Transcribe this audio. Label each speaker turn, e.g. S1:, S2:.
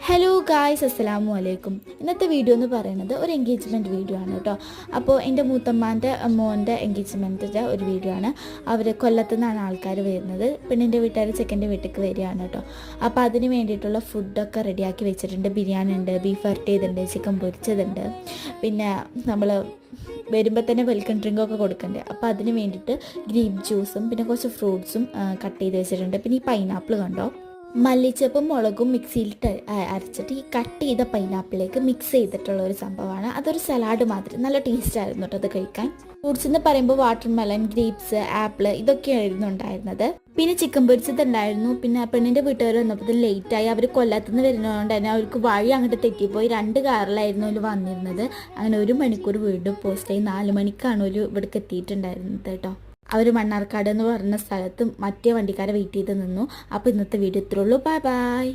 S1: Hello guys, അസ്സലാമു അലൈക്കും. ഇന്നത്തെ വീഡിയോ എന്ന് പറയുന്നത് ഒരു എൻഗേജ്മെൻറ്റ് വീഡിയോ ആണ് കേട്ടോ. അപ്പോൾ എൻ്റെ മൂത്തമ്മാൻ്റെ മോൻ്റെ എൻഗേജ്മെൻറ്റിൻ്റെ ഒരു വീഡിയോ ആണ്. അവർ കൊല്ലത്തു നിന്നാണ് ആൾക്കാർ വരുന്നത്. പെണ്ണിൻ്റെ വീട്ടുകാർ ചെക്കൻ്റെ വീട്ടിലേക്ക് വരികയാണ് കേട്ടോ. അപ്പോൾ അതിന് വേണ്ടിയിട്ടുള്ള ഫുഡൊക്കെ റെഡിയാക്കി വെച്ചിട്ടുണ്ട്. ബിരിയാണി ഉണ്ട്, ബീഫ് വരട്ടിയതുണ്ട്, ചിക്കൻ പൊരിച്ചതുണ്ട്, പിന്നെ നമ്മൾ വരുമ്പോൾ തന്നെ വെൽക്കം ഡ്രിങ്കൊക്കെ കൊടുക്കണ്ടേ. അപ്പോൾ അതിന് വേണ്ടിയിട്ട് ഗ്രേപ്പ് ജ്യൂസും പിന്നെ കുറച്ച് ഫ്രൂട്ട്സും കട്ട് ചെയ്ത് വെച്ചിട്ടുണ്ട്. പിന്നെ ഈ പൈനാപ്പിൾ കണ്ടോ, മല്ലിച്ചപ്പും മുളകും മിക്സിയിലിട്ട് അരച്ചിട്ട് ഈ കട്ട് ചെയ്ത പൈനാപ്പിളിലേക്ക് മിക്സ് ചെയ്തിട്ടുള്ള ഒരു സംഭവമാണ്. അതൊരു സലാഡ് മാതിരി നല്ല ടേസ്റ്റ് ആയിരുന്നു കേട്ടോ അത് കഴിക്കാൻ. ഫ്രൂട്ട്സ് എന്ന് പറയുമ്പോൾ വാട്ടർ മെലൺ, ഗ്രേപ്സ്, ആപ്പിൾ ഇതൊക്കെയായിരുന്നു ഉണ്ടായിരുന്നത്. പിന്നെ ചിക്കൻ പൊരിച്ചതുണ്ടായിരുന്നു. പിന്നെ പെണ്ണിൻ്റെ വീട്ടുകാർ വന്നപ്പോൾ ലേറ്റായി. അവർ കൊല്ലത്തുനിന്ന് വരുന്നതുകൊണ്ട് തന്നെ അവർക്ക് വഴി അങ്ങോട്ട് തെറ്റിപ്പോയി. 2 കാറിലായിരുന്നു അവർ വന്നിരുന്നത്. അങ്ങനെ 1 മണിക്കൂർ വീണ്ടും പോസ്റ്റായി. 4 മണിക്കാണ് ഒരു ഇവിടേക്ക് എത്തിയിട്ടുണ്ടായിരുന്നത് കേട്ടോ. അവർ മണ്ണാർക്കാട് എന്ന് പറഞ്ഞ സ്ഥലത്ത് മറ്റേ വണ്ടിക്കാരെ വെയിറ്റ് ചെയ്ത് നിന്നു. അപ്പോൾ ഇന്നത്തെ വീഡിയോ ഇത്രേ ഉള്ളൂ. Bye bye.